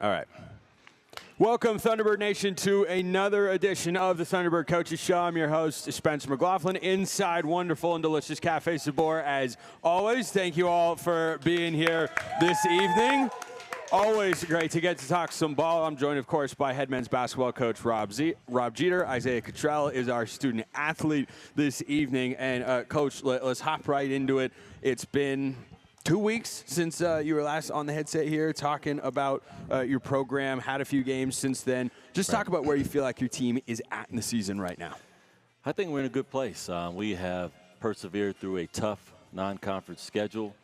All right. Welcome, Thunderbird Nation, to another edition of the Thunderbird Coaches Show. I'm your host, Spencer McLaughlin, inside wonderful and delicious Cafe Sabor. As always, thank you all for being here this evening. Always great to get to talk some ball. I'm joined, of course, by head men's basketball coach Rob Jeter. Isaiah Cottrell is our student athlete this evening. And, Coach, let's hop right into it. It's been 2 weeks since you were last on the headset here talking about your program, had a few games since then. Just talk about where you feel like your team is at in the season right now. I think we're in a good place. We have persevered through a tough non-conference schedule.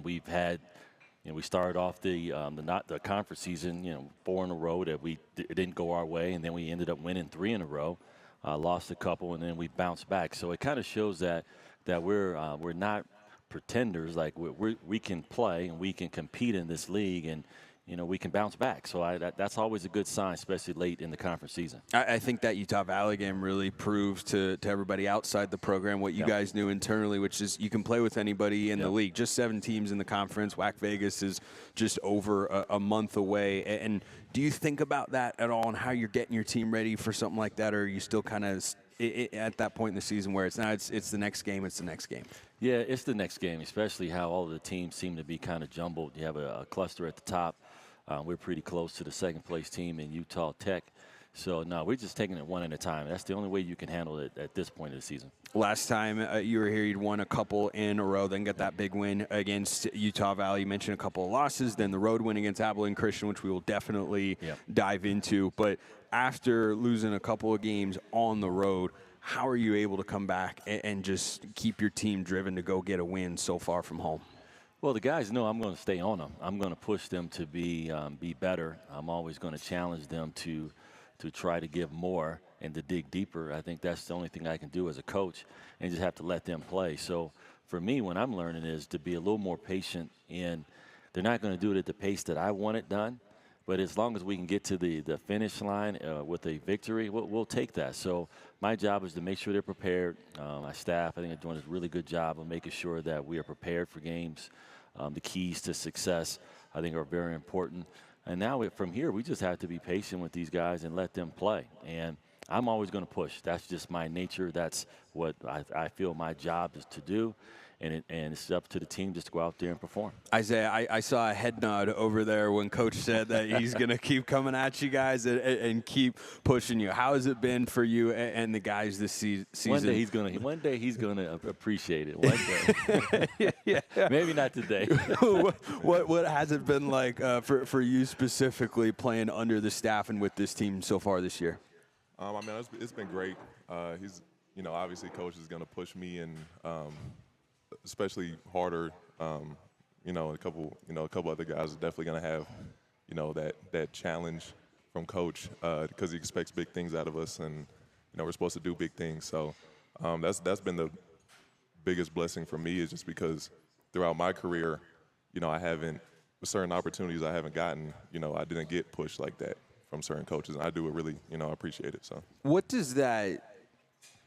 We've had, we started off the conference season, 4 in a row that it didn't go our way, and then we ended up winning 3 in a row, lost a couple, and then we bounced back. So it kind of shows that we're not pretenders. Like we can play and we can compete in this league, and we can bounce back. So that's always a good sign, especially late in the conference season. I think that Utah Valley game really proves to everybody outside the program what you guys knew internally, which is you can play with anybody in the league. Just 7 teams in the conference. WAC Vegas is just over a month away. And do you think about that at all and how you're getting your team ready for something like that, or are you still kind of at that point in the season where it's the next game, it's the next game? Yeah, it's the next game, especially how all of the teams seem to be kind of jumbled. You have a cluster at the top. We're pretty close to the second-place team in Utah Tech. So, no, we're just taking it one at a time. That's the only way you can handle it at this point of the season. Last time you were here, you'd won a couple in a row, then got that big win against Utah Valley. You mentioned a couple of losses, then the road win against Abilene Christian, which we will definitely dive into. But after losing a couple of games on the road, how are you able to come back and just keep your team driven to go get a win so far from home? Well, the guys know I'm going to stay on them. I'm going to push them to be better. I'm always going to challenge them to try to give more and to dig deeper. I think that's the only thing I can do as a coach, and just have to let them play. So for me, what I'm learning is to be a little more patient, and they're not going to do it at the pace that I want it done. But as long as we can get to the finish line with a victory, we'll take that. So my job is to make sure they're prepared. My staff, I think, are doing a really good job of making sure that we are prepared for games. The keys to success, I think, are very important. And now from here, we just have to be patient with these guys and let them play. And I'm always going to push. That's just my nature. That's what I feel my job is to do. And it's up to the team just to go out there and perform. Isaiah, I saw a head nod over there when Coach said that he's going to keep coming at you guys and keep pushing you. How has it been for you and the guys this season? One day he's gonna appreciate it. One day. yeah. Maybe not today. What has it been like for you specifically playing under the staff and with this team so far this year? It's been great. He's, obviously Coach is going to push me and. Especially harder, a couple other guys are definitely going to have, that challenge from Coach because he expects big things out of us, and we're supposed to do big things. So that's been the biggest blessing for me, is just because throughout my career, I haven't, with certain opportunities I haven't gotten, I didn't get pushed like that from certain coaches, and I do it really, I appreciate it. So what does that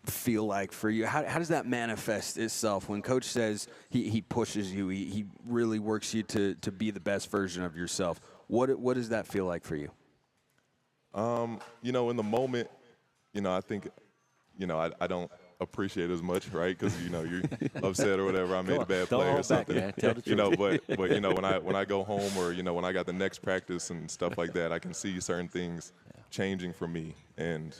feel like for you? How does that manifest itself when Coach says he pushes you, he really works you to be the best version of yourself? What does that feel like for you? In the moment, I think, I don't appreciate it as much, right? Because you're upset or whatever. I made a bad play or something. But when I go home or when I got the next practice and stuff like that, I can see certain things changing for me, and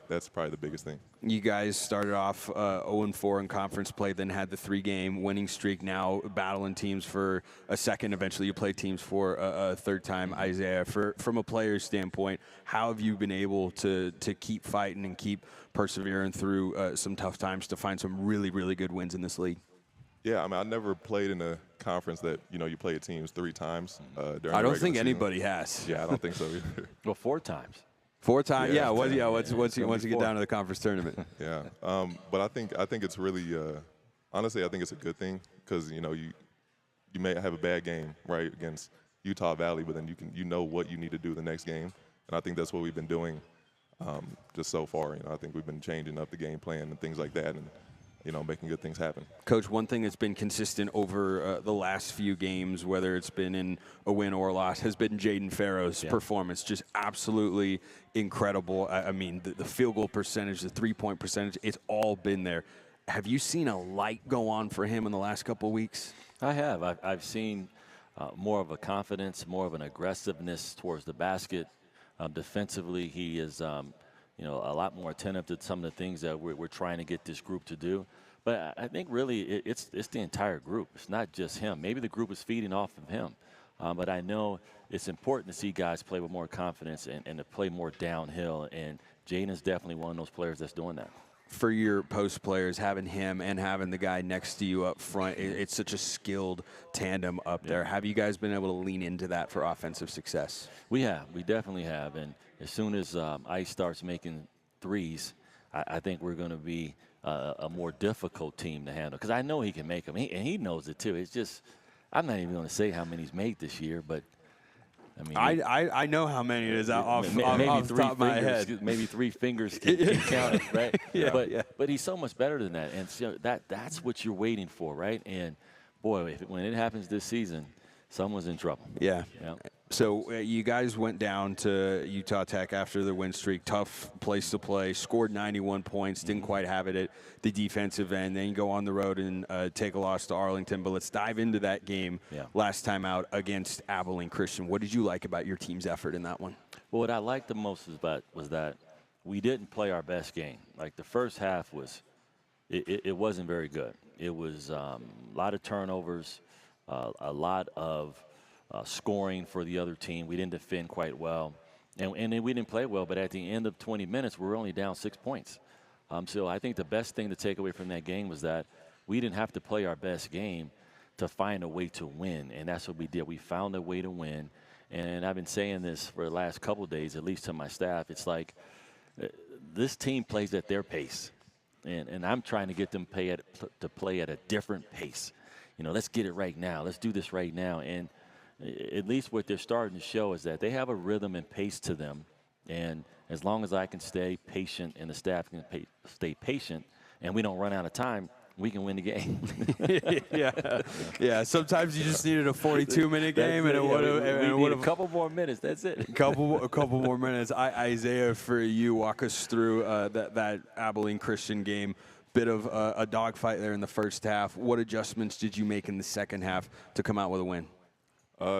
that's probably the biggest thing. You guys started off 0-4 in conference play, then had the 3-game winning streak. Now battling teams for a second. Eventually, you play teams for a third time. Isaiah, from a player's standpoint, how have you been able to keep fighting and keep persevering through some tough times to find some really, really good wins in this league? Yeah, I never played in a conference that you play teams 3 times during. I don't think anybody has. Yeah, I don't think so either. Well, 4 times. 4 times, yeah. Once you get down to the conference tournament. Yeah, but I think it's really, honestly, I think it's a good thing, because you may have a bad game, right, against Utah Valley, but then you know what you need to do the next game, and I think that's what we've been doing just so far. I think we've been changing up the game plan and things like that, making good things happen. Coach, one thing that's been consistent over the last few games, whether it's been in a win or a loss, has been Jaden Farrow's performance. Just absolutely incredible. I mean, the field goal percentage, the three-point percentage, it's all been there. Have you seen a light go on for him in the last couple of weeks? I have. I've seen more of a confidence, more of an aggressiveness towards the basket. Defensively, he is a lot more attentive to some of the things that we're trying to get this group to do. But I think really it's the entire group. It's not just him. Maybe the group is feeding off of him. But I know it's important to see guys play with more confidence and to play more downhill. And Jaden is definitely one of those players that's doing that. For your post players, having him and having the guy next to you up front, it's such a skilled tandem up there. Have you guys been able to lean into that for offensive success? We have. We definitely have. And as soon as Ice starts making threes, I think we're going to be a more difficult team to handle. Because I know he can make them, and he knows it too. It's just, I'm not even going to say how many he's made this year, but I mean, I know how many it is off the top of my head. Maybe 3 fingers can count it, right? But he's so much better than that, and so that's what you're waiting for, right? And boy, when it happens this season, someone's in trouble. Yeah. So you guys went down to Utah Tech after the win streak. Tough place to play. Scored 91 points. Didn't quite have it at the defensive end. Then you go on the road and take a loss to Arlington. But let's dive into that game last time out against Abilene Christian. What did you like about your team's effort in that one? Well, what I liked the most was that we didn't play our best game. Like the first half it wasn't very good. It was a lot of turnovers, a lot of scoring for the other team. We didn't defend quite well. And then we didn't play well, but at the end of 20 minutes, we were only down 6 points. So I think the best thing to take away from that game was that we didn't have to play our best game to find a way to win, and that's what we did. We found a way to win, and I've been saying this for the last couple of days, at least to my staff. It's like this team plays at their pace, and I'm trying to get them to play at a different pace. Let's get it right now. Let's do this right now. And at least what they're starting to show is that they have a rhythm and pace to them. And as long as I can stay patient and the staff can stay patient and we don't run out of time, we can win the game. Yeah. Sometimes you just needed a 42-minute game, and it would have a couple more minutes. That's it. A couple more minutes. Isaiah, for you, walk us through that Abilene Christian game. Bit of a dogfight there in the first half. What adjustments did you make in the second half to come out with a win?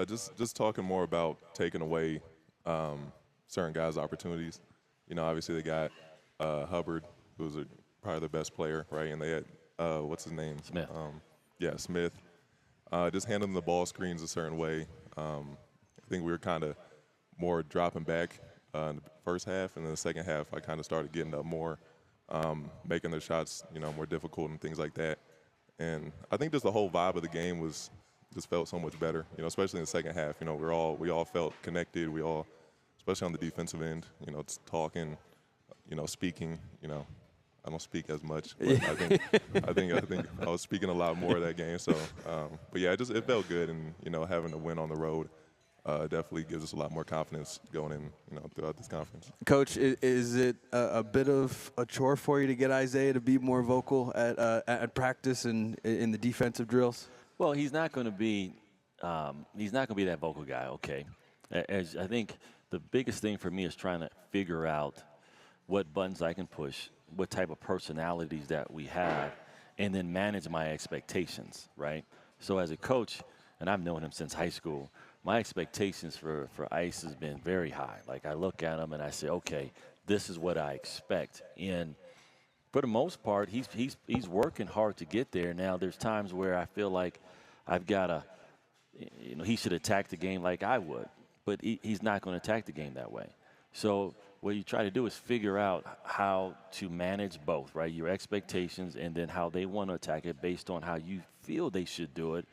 Just talking more about taking away certain guys' opportunities. Obviously they got Hubbard, who's probably the best player, right? And they had what's his name? Smith. Smith. Just handling the ball screens a certain way. I think we were kind of more dropping back in the first half, and then the second half I kind of started getting up more, making the shots more difficult and things like that. And I think just the whole vibe of the game just felt so much better, especially in the second half. We all felt connected. We all, especially on the defensive end, just talking, speaking. I don't speak as much, but I think I was speaking a lot more of that game. So, but yeah, it felt good, and having a win on the road definitely gives us a lot more confidence going in, throughout this conference. Coach, is it a bit of a chore for you to get Isaiah to be more vocal at practice and in the defensive drills? Well, he's not going to be that vocal guy. Okay, as I think the biggest thing for me is trying to figure out what buttons I can push, what type of personalities that we have, and then manage my expectations. Right. So as a coach, and I've known him since high school, my expectations for Ice has been very high. Like I look at him and I say, okay, this is what I expect. And for the most part, he's working hard to get there. Now, there's times where I feel like I've got to, he should attack the game like I would, but he's not going to attack the game that way. So what you try to do is figure out how to manage both, right? Your expectations and then how they want to attack it based on how you feel they should do it.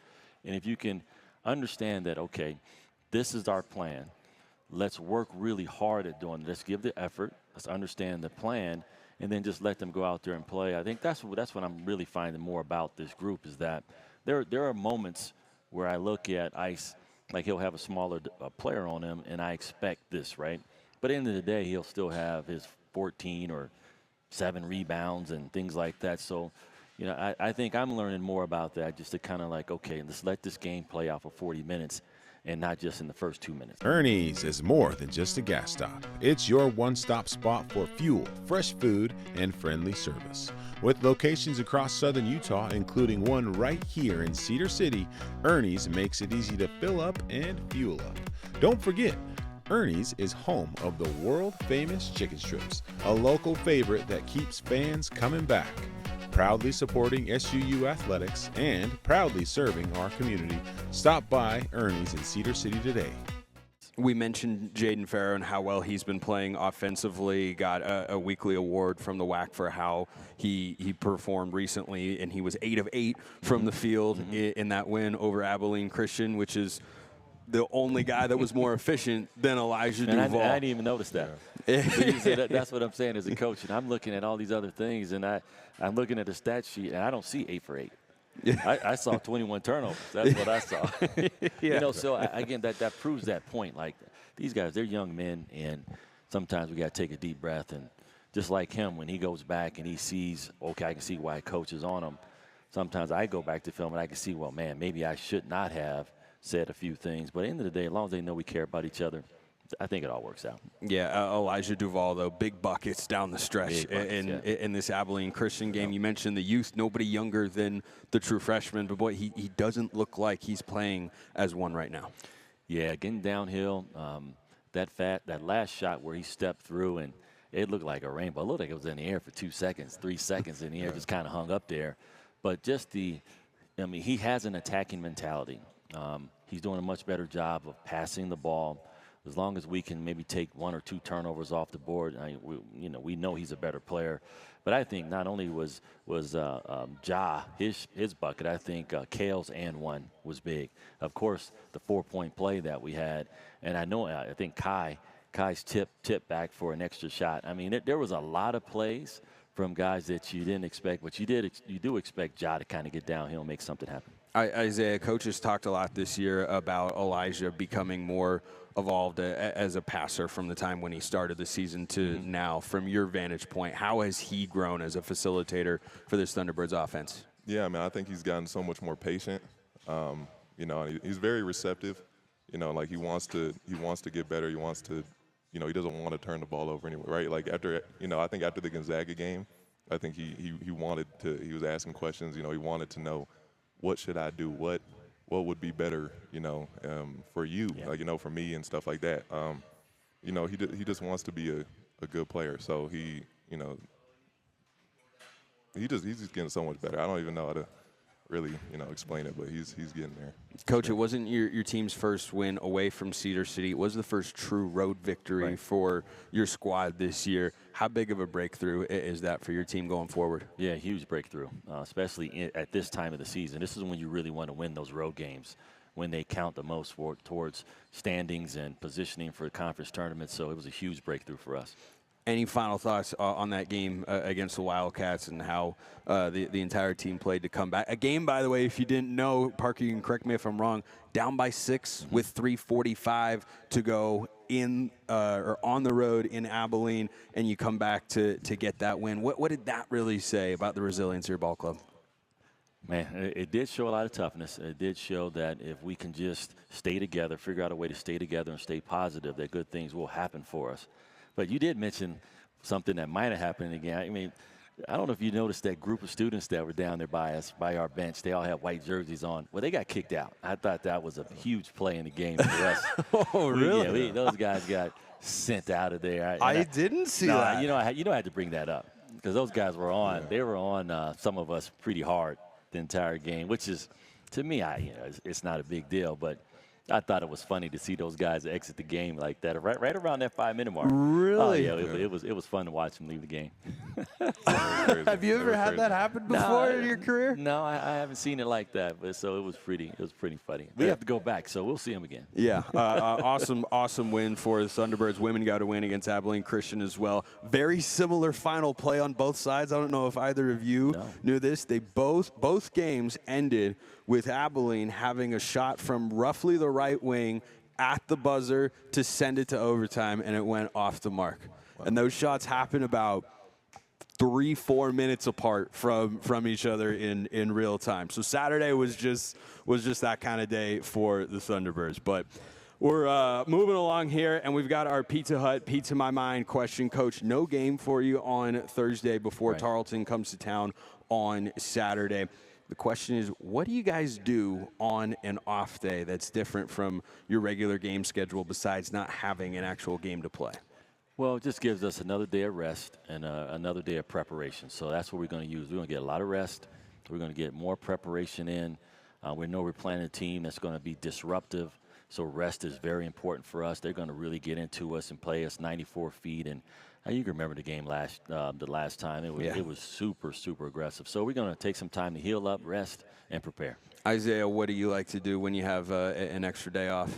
And if you can understand that, okay, this is our plan. Let's work really hard at doing it. Let's give the effort. Let's understand the plan. And then just let them go out there and play. I think that's what I'm really finding more about this group is that there are moments where I look at Ice, like he'll have a smaller player on him, and I expect this, right? But at the end of the day, he'll still have his 14 or 7 rebounds and things like that. So, You know, I think I'm learning more about that, just to kind of like, okay, let's let this game play out for 40 minutes and not just in the first 2 minutes. Ernie's is more than just a gas stop. It's your one-stop spot for fuel, fresh food, and friendly service. With locations across southern Utah, including one right here in Cedar City, Ernie's makes it easy to fill up and fuel up. Don't forget, Ernie's is home of the world-famous chicken strips, a local favorite that keeps fans coming back. Proudly supporting SUU athletics and proudly serving our community. Stop by Ernie's in Cedar City today. We mentioned Jaden Farrow and how well he's been playing offensively. Got a weekly award from the WAC for how he performed recently, and he was 8 of 8 from the field in that win over Abilene Christian, which is the only guy that was more efficient than Elijah Duval. I didn't even notice that. Yeah. That's what I'm saying as a coach. And I'm looking at all these other things, and I'm looking at the stat sheet, and I don't see 8 for 8. I saw 21 turnovers. That's what I saw. You know, so again, that proves that point. Like, these guys, they're young men, and sometimes we got to take a deep breath. And just like him, when he goes back and he sees, okay, I can see why coach is on him. Sometimes I go back to film and I can see, well, man, maybe I should not have said a few things. But at the end of the day, as long as they know we care about each other, I think it all works out. Yeah, Elijah Duval, though, big buckets down the stretch in this Abilene Christian game. You mentioned the youth, nobody younger than the true freshman, but boy, he doesn't look like he's playing as one right now. Yeah, getting downhill, that last shot where he stepped through and it looked like a rainbow. It looked like it was in the air for 2 seconds, 3 seconds in the air, just kind of hung up there. But just he has an attacking mentality. He's doing a much better job of passing the ball. As long as we can maybe take 1 or 2 turnovers off the board, we know he's a better player. But I think not only was Ja his bucket, I think Kale's and one was big. Of course, the 4-point play that we had, and I think Kai's tip back for an extra shot. I mean, there was a lot of plays from guys that you didn't expect, but you do expect Ja to kind of get downhill and make something happen. Isaiah, coaches talked a lot this year about Elijah becoming more evolved as a passer from the time when he started the season to now. From your vantage point, how has he grown as a facilitator for this Thunderbirds offense? Yeah, I mean, I think he's gotten so much more patient. He's very receptive. Like he wants to get better. He wants to, he doesn't want to turn the ball over anyway, right? Like I think after the Gonzaga game, I think he was asking questions. He wanted to know, what should I do? What would be better, for you, like, for me and stuff like that. He just wants to be a good player. So he's just getting so much better. I don't even know how to really, explain it, but he's getting there. Coach, it wasn't your team's first win away from Cedar City. It was the first true road victory for your squad this year. How big of a breakthrough is that for your team going forward? Yeah, huge breakthrough, especially at this time of the season. This is when you really want to win those road games, when they count the most towards standings and positioning for the conference tournament. So it was a huge breakthrough for us. Any final thoughts on that game against the Wildcats and how the entire team played to come back? A game, by the way, if you didn't know, Parker, you can correct me if I'm wrong, down by 6 with 3:45 to go or on the road in Abilene, and you come back to get that win. What did that really say about the resilience of your ball club? Man, it did show a lot of toughness. It did show that if we can just stay together, figure out a way to stay together and stay positive, that good things will happen for us. But you did mention something that might have happened again. I mean, I don't know if you noticed that group of students that were down there by our bench. They all had white jerseys on. Well, they got kicked out. I thought that was a huge play in the game for us. Oh, really? Yeah, those guys got sent out of there. I didn't see that. I had to bring that up because those guys were on. Yeah. They were on some of us pretty hard the entire game, which is, to me, it's not a big deal, but I thought it was funny to see those guys exit the game like that, right around that 5-minute mark. Really? Oh, yeah, it was fun to watch them leave the game. Have you ever had that happen before in your career? No, I haven't seen it like that, but so it was pretty funny. We have to go back, so we'll see them again. Yeah, awesome win for the Thunderbirds. Women got a win against Abilene Christian as well. Very similar final play on both sides. I don't know if either of you knew this. They both games ended with Abilene having a shot from roughly the right wing at the buzzer to send it to overtime, and it went off the mark. Wow. And those shots happened about 3-4 minutes apart from each other in real time. So Saturday was just that kind of day for the Thunderbirds. But we're moving along here, and we've got our Pizza Hut, Pizza My Mind question. Coach, no game for you on Thursday before Tarleton comes to town on Saturday. The question is, what do you guys do on an off day that's different from your regular game schedule besides not having an actual game to play? Well, it just gives us another day of rest and another day of preparation. So that's what we're going to use. We're going to get a lot of rest. We're going to get more preparation in. We know we're playing a team that's going to be disruptive. So rest is very important for us. They're going to really get into us and play us 94 feet. And you can remember the game the last time. It was super, super aggressive. So we're going to take some time to heal up, rest, and prepare. Isaiah, what do you like to do when you have an extra day off?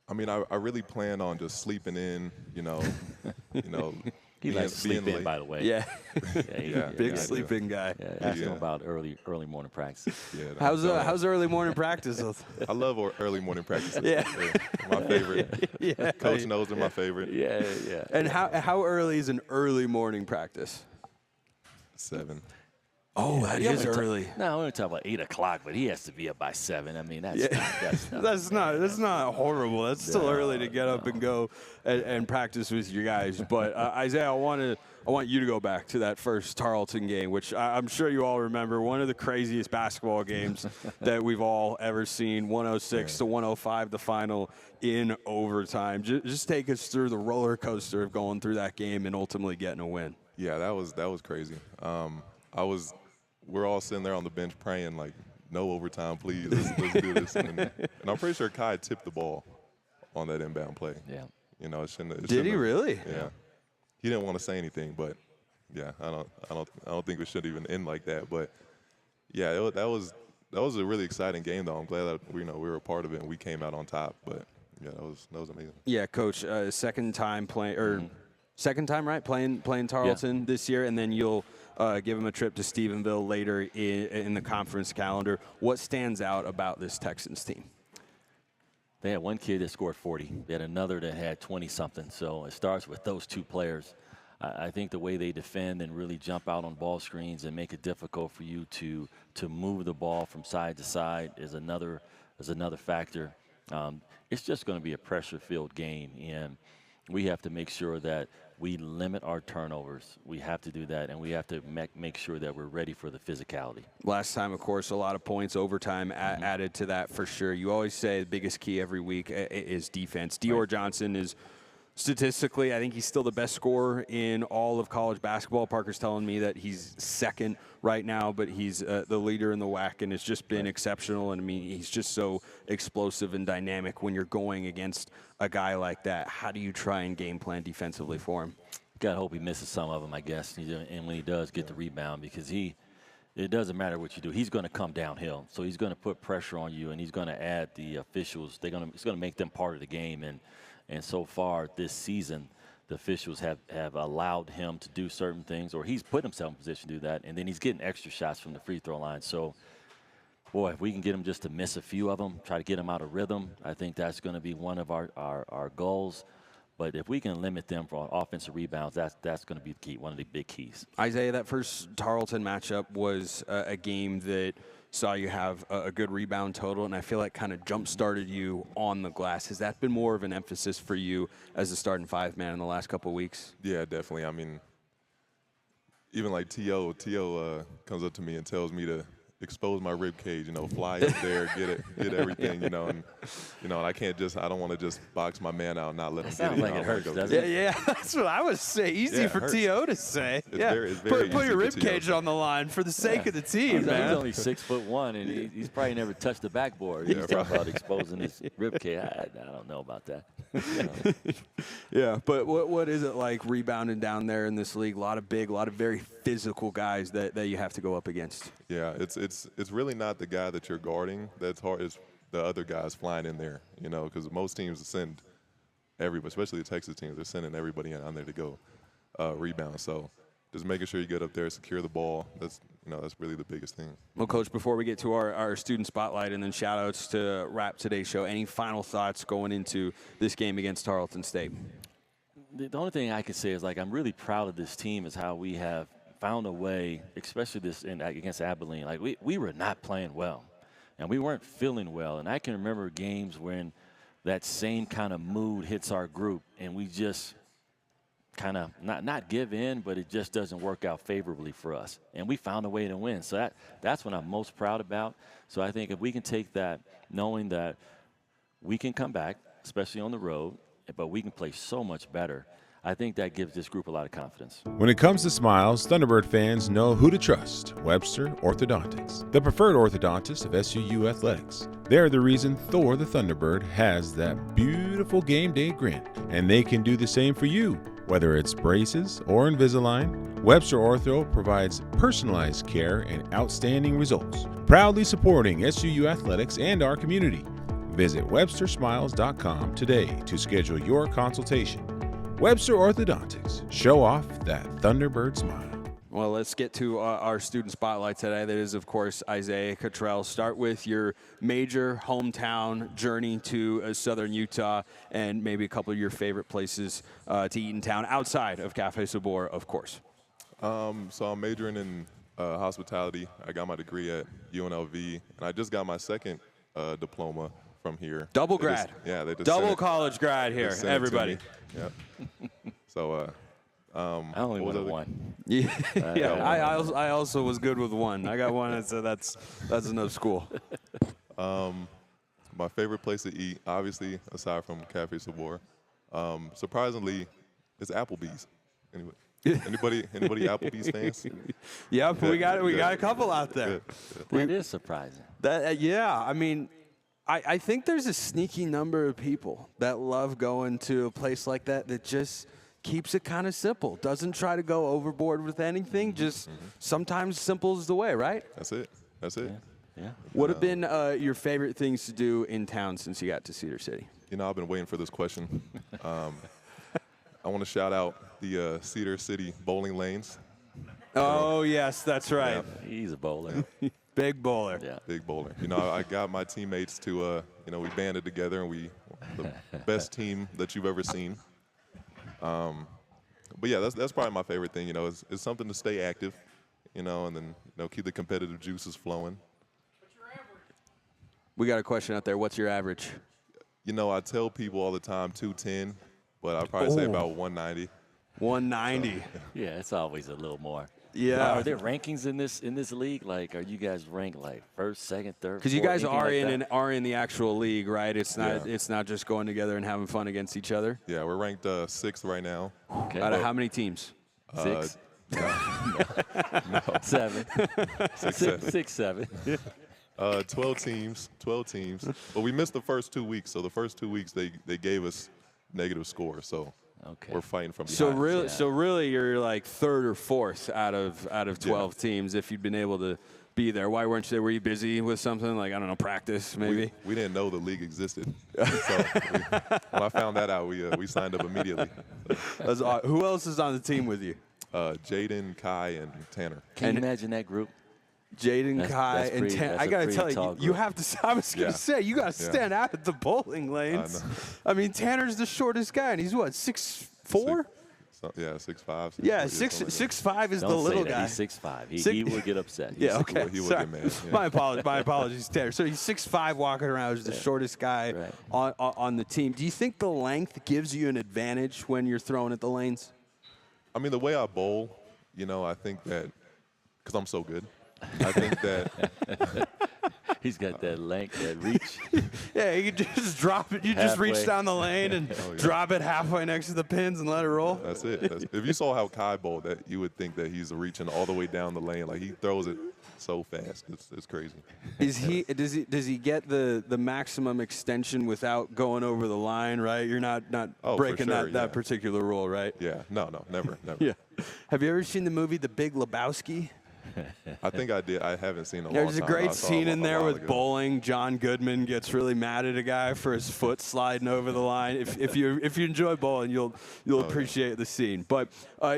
I mean, I really plan on just sleeping in, you know. He likes to sleep in, by the way. Yeah. Big I sleeping guy. Yeah, ask him about early morning practice. Yeah, How's early morning practice? I love early morning practices. Yeah. They're my favorite. Yeah. Coach knows they're my favorite. Yeah. And how early is an early morning practice? 7. Oh, that is early. No, we're talking about 8 o'clock, but he has to be up by 7. I mean, that's that's not horrible. That's still early to get up and go and practice with you guys. But Isaiah, I want you to go back to that first Tarleton game, which I'm sure you all remember. One of the craziest basketball games that we've all ever seen. 106 to 105, the final in overtime. Just take us through the roller coaster of going through that game and ultimately getting a win. Yeah, that was crazy. We're all sitting there on the bench praying, like, no overtime, please. Let's do this. And I'm pretty sure Kai tipped the ball on that inbound play. Yeah. You know, it shouldn't. Did he really? Yeah. He didn't want to say anything, but yeah, I don't think we should even end like that. But yeah, that was a really exciting game, though. I'm glad that we were a part of it and we came out on top. But yeah, that was amazing. Yeah, Coach. Second time, right? Playing Tarleton this year, and then you'll give him a trip to Stephenville later in the conference calendar. What stands out about this Texans team? They had one kid that scored 40. They had another that had 20-something. So it starts with those two players. I think the way they defend and really jump out on ball screens and make it difficult for you to move the ball from side to side is another factor. It's just going to be a pressure-filled game, and we have to make sure that we limit our turnovers. We have to do that, and we have to make sure that we're ready for the physicality. Last time, of course, a lot of points, overtime added to that for sure. You always say the biggest key every week is defense. Dior Johnson is statistically, I think he's still the best scorer in all of college basketball. Parker's telling me that he's second right now, but he's the leader in the WAC, and it's just been exceptional. And I mean, he's just so explosive and dynamic when you're going against a guy like that. How do you try and game plan defensively for him? Gotta hope he misses some of them, I guess. And when he does, get the rebound, because it doesn't matter what you do. He's going to come downhill, so he's going to put pressure on you, and he's going to add the officials. It's going to make them part of the game. And so far this season, the officials have allowed him to do certain things, or he's put himself in position to do that, and then he's getting extra shots from the free throw line. So, boy, if we can get him just to miss a few of them, try to get him out of rhythm, I think that's going to be one of our goals. But if we can limit them for offensive rebounds, that's going to be the key, one of the big keys. Isaiah, that first Tarleton matchup was a game that saw you have a good rebound total, and I feel like kind of jump-started you on the glass. Has that been more of an emphasis for you as a starting five-man in the last couple of weeks? Yeah, definitely. I mean, even like T.O. comes up to me and tells me to expose my rib cage, fly up there, get everything, and I don't want to just box my man out and not let him get it. Sounds like it hurts, doesn't it? Yeah, that's what I was saying. Easy for T.O. to say. It's very put your rib easy cage on the line for the sake of the team, man. He's only 6'1", and he's probably never touched the backboard. He's talking about exposing his rib cage. I don't know about that. Yeah, but what is it like rebounding down there in this league? A lot of very physical guys that you have to go up against. Yeah, it's really not the guy that you're guarding that's hard. It's the other guys flying in there, because most teams send everybody, especially the Texas teams, they're sending everybody on there to go rebound. So just making sure you get up there, secure the ball. That's really the biggest thing. Well, Coach, before we get to our student spotlight and then shout-outs to wrap today's show, any final thoughts going into this game against Tarleton State? The only thing I can say is, I'm really proud of this team is how we have found a way, especially against Abilene. Like we were not playing well, and we weren't feeling well. And I can remember games when that same kind of mood hits our group, and we just kind of not give in, but it just doesn't work out favorably for us. And we found a way to win. So that's what I'm most proud about. So I think if we can take that, knowing that we can come back, especially on the road, but we can play so much better, I think that gives this group a lot of confidence. When it comes to smiles, Thunderbird fans know who to trust: Webster Orthodontics, the preferred orthodontist of SUU Athletics. They're the reason Thor the Thunderbird has that beautiful game day grin, and they can do the same for you. Whether it's braces or Invisalign, Webster Ortho provides personalized care and outstanding results, proudly supporting SUU Athletics and our community. Visit webstersmiles.com today to schedule your consultation. Webster Orthodontics. Show off that Thunderbird smile. Well, let's get to our student spotlight today. That is, of course, Isaiah Cottrell. Start with your major hometown journey to Southern Utah and maybe a couple of your favorite places to eat in town outside of Cafe Sabor, of course. So I'm majoring in hospitality. I got my degree at UNLV, and I just got my second diploma from here. Double grad. They just Double college grad here, everybody. Yep. So, I only wanted one. Yeah, I also was good with one. I got one, so that's enough school. My favorite place to eat, obviously, aside from Cafe Sabor, surprisingly, is Applebee's. Anybody Applebee's fans? Yep, we got a couple out there. That is surprising. Yeah, I mean, I think there's a sneaky number of people that love going to a place like that just keeps it kind of simple. Doesn't try to go overboard with anything. Just sometimes simple is the way, right? That's it. Yeah. What have been your favorite things to do in town since you got to Cedar City? I've been waiting for this question. I want to shout out the Cedar City bowling lanes. Oh, yes, that's right. Yeah. He's a bowler. Big bowler. Yeah. Big bowler. I got my teammates to, we banded together, and the best team that you've ever seen. But yeah, that's probably my favorite thing. It's something to stay active, and then keep the competitive juices flowing. What's your average? We got a question out there. What's your average? I tell people all the time 210, but I'd probably say about 190. 190. Yeah, it's always a little more. Yeah. Are there rankings in this league? Like, are you guys ranked like first, second, third? Because you guys are like in the actual league, right? It's not just going together and having fun against each other. Yeah, we're ranked 6th right now. Okay. Out of how many teams? 6? No. 7. 6, 7. 12 teams. But we missed the first 2 weeks. So the first 2 weeks they gave us negative scores. So we're fighting from behind. So really, you're like 3rd or 4th out of 12 teams if you'd been able to be there. Why weren't you there? Were you busy with something like, I don't know, practice maybe? We didn't know the league existed. So when I found that out, we signed up immediately. Who else is on the team with you? Jaden, Kai, and Tanner. Can you imagine that group? Jaden, Kai, and Tanner. I got to tell you, you have to. I was going to say, you got to stand out at the bowling lanes. I mean, Tanner's the shortest guy, and he's what, 6'4"? 6'5". Yeah, 6'5" is the little guy. He's 6'5". He would get upset. Yeah, okay. He would get mad. Yeah. My apologies, Tanner. So he's 6'5", walking around as the shortest guy on the team. Do you think the length gives you an advantage when you're throwing at the lanes? I mean, the way I bowl, I think that because I'm so good, I think that he's got that length, that reach. Yeah, you can just drop it. You just reach down the lane and drop it halfway next to the pins and let it roll. That's it. If you saw how Kai bowled, that you would think that he's reaching all the way down the lane. Like, he throws it so fast. It's crazy. Does he get the maximum extension without going over the line, right? You're not breaking that particular rule, right? Yeah. No, never. Yeah. Have you ever seen the movie The Big Lebowski? I think I did. I haven't seen it in a long time. There's a great scene in there with bowling. John Goodman gets really mad at a guy for his foot sliding over the line. If you enjoy bowling, you'll appreciate the scene. But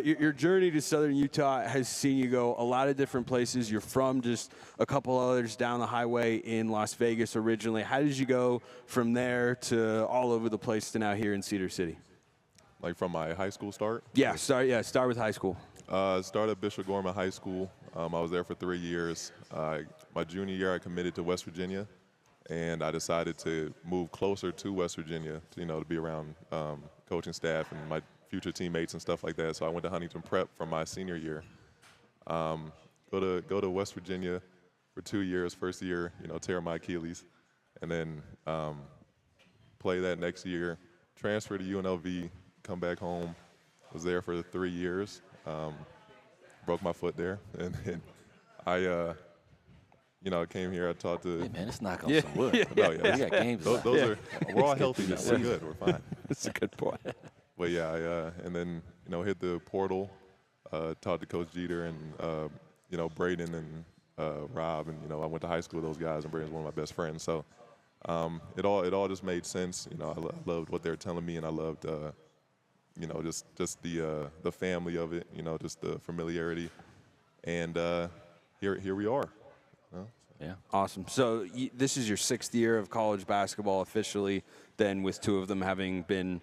your journey to Southern Utah has seen you go a lot of different places. You're from just a couple others down the highway in Las Vegas originally. How did you go from there to all over the place to now here in Cedar City? like from my high school start. Yeah, start with high school. Started at Bishop Gorman High School. I was there for 3 years. My junior year, I committed to West Virginia, and I decided to move closer to West Virginia, to be around coaching staff and my future teammates and stuff like that. So I went to Huntington Prep for my senior year. Go to West Virginia for 2 years. First year, tear my Achilles, and then play that next year. Transfer to UNLV, come back home. Was there for 3 years. Broke my foot there, and then I came here. I talked to. Hey man, let's knock on some wood. No, We got games. We're all healthy now. We're good. We're fine. That's a good point. But yeah, and then hit the portal. Talked to Coach Jeter and Braden and Rob, and I went to high school with those guys, and Braden's one of my best friends. So it all just made sense. I loved what they were telling me, and I loved just the family of it. Just the familiarity, and here we are. Yeah. Awesome. So this is your 6th year of college basketball officially, then with 2 of them having been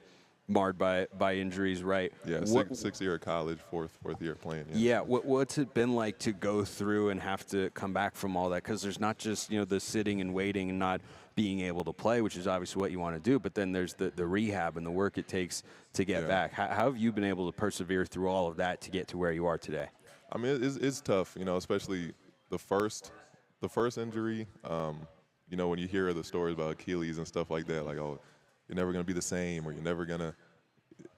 marred by injuries, right? Yeah, sixth year of college, fourth year playing. Yeah. What's it been like to go through and have to come back from all that? Because there's not just the sitting and waiting and not being able to play, which is obviously what you want to do, but then there's the rehab and the work it takes to get back. How have you been able to persevere through all of that to get to where you are today? I mean, it's tough, especially the first injury. When you hear the stories about Achilles and stuff like that, like, oh, you're never going to be the same, or you're never going to,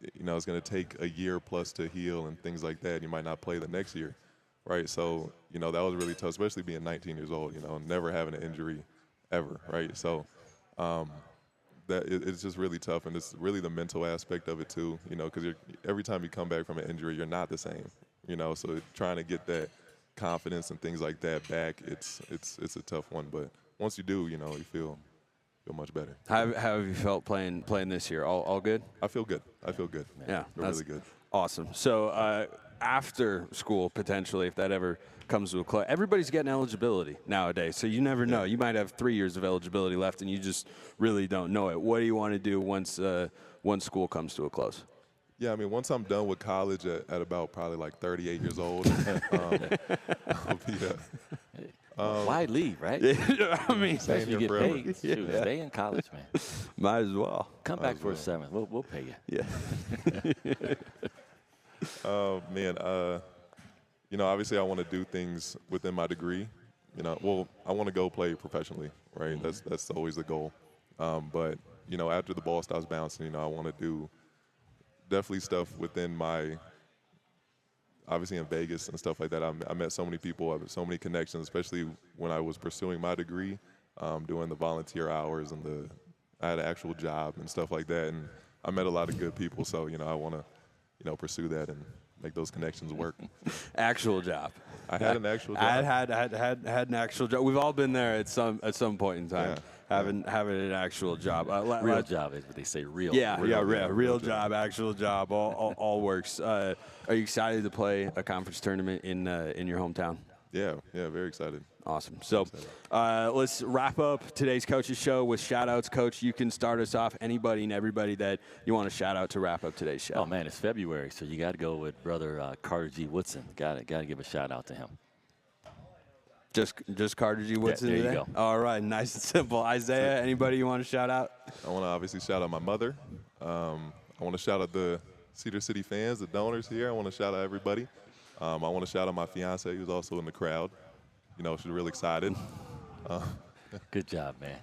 it's going to take a year plus to heal and things like that. You might not play the next year, right? So, that was really tough, especially being 19 years old, never having an injury ever, right? So it's just really tough, and it's really the mental aspect of it too, because every time you come back from an injury, you're not the same, so trying to get that confidence and things like that back, it's a tough one, but once you do, you feel much better. How have you felt playing this year? All good? I feel good. Yeah, feel really good. Awesome. So after school, potentially, if that ever comes to a close, everybody's getting eligibility nowadays. So you never know. You might have 3 years of eligibility left, and you just really don't know it. What do you want to do once school comes to a close? Yeah, I mean, once I'm done with college at about probably like 38 years old, I'll be why leave, right? I mean, staying You here get forever. paid. Shoot, stay in college, man. might as well. Come back for a 7th. We'll pay you. Yeah. Oh man, obviously I want to do things within my degree. Well, I want to go play professionally, right? That's always the goal. But after the ball stops bouncing, I want to do definitely stuff within my, obviously in Vegas and stuff like that. I met so many people, I have so many connections, especially when I was pursuing my degree, doing the volunteer hours and I had an actual job and stuff like that. And I met a lot of good people, so I want to, pursue that and make those connections work. Actual job. I had an actual job. I had an actual job. We've all been there at some point in time. Yeah. Having an actual job. Real job is what they say. Real. Real job, actual job. All works. Are you excited to play a conference tournament in your hometown? Yeah, very excited. Awesome. So let's wrap up today's Coaches Show with shout-outs. Coach, you can start us off. Anybody and everybody that you want to shout out to wrap up today's show. Oh, man, it's February, so you got to go with brother Carter G. Woodson. Got to give a shout-out to him. Just Carter G. Woodson there you today? go. All right, nice and simple. Isaiah, anybody you want to shout out? I want to obviously shout out my mother. I want to shout out the Cedar City fans, the donors here. I want to shout out everybody. I want to shout out my fiance, who's also in the crowd. She's real excited. Good job, man.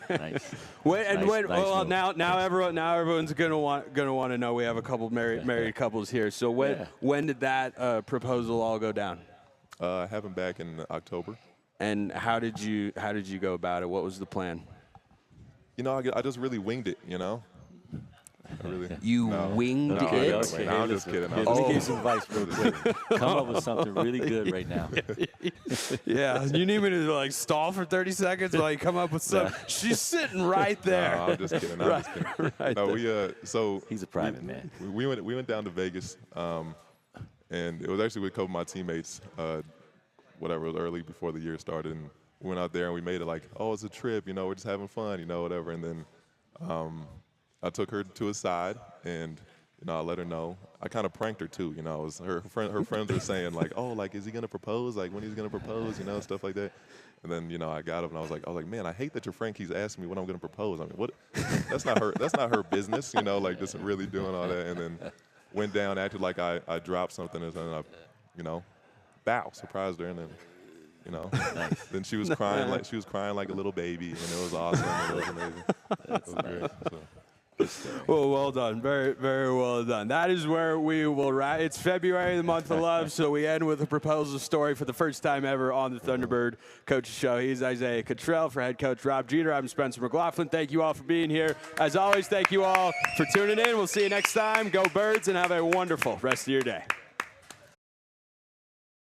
Nice. Now everyone's gonna want to know. We have a couple married couples here. So when did that proposal all go down? Happened back in October. And how did you go about it? What was the plan? I just really winged it. You winged it? Okay. No, I'm just kidding. Let me give you some advice real quick. Come up with something really good right now. Yeah, you need me to stall for 30 seconds while you come up with something? She's sitting right there. No, I'm just kidding. Right no, we He's a private man. We went down to Vegas, and it was actually with a couple of my teammates. Whatever, it was early before the year started, and we went out there and we made it like, oh, it's a trip, we're just having fun, whatever. And then I took her to a side, and I let her know. I kind of pranked her too, her friends were saying like, oh, like, is he gonna propose? Like, when he's gonna propose? Stuff like that. And then, I got up and I was like, man, I hate that your friend keeps asking me when I'm gonna propose. I mean, what? That's not her business, like just really doing all that. And then went down, acted like I dropped something, and then I, bow, surprised her, and then. Nice. Then she was crying like a little baby, and it was awesome. It was amazing. It was great. So. Well, well done. Very, very well done. That is where we will wrap. It's February, the month of love, so we end with a proposal story for the first time ever on the Thunderbird Coaches Show. He's Isaiah Cottrell for head coach Rob Jeter. I'm Spencer McLaughlin. Thank you all for being here. As always, thank you all for tuning in. We'll see you next time. Go Birds, and have a wonderful rest of your day.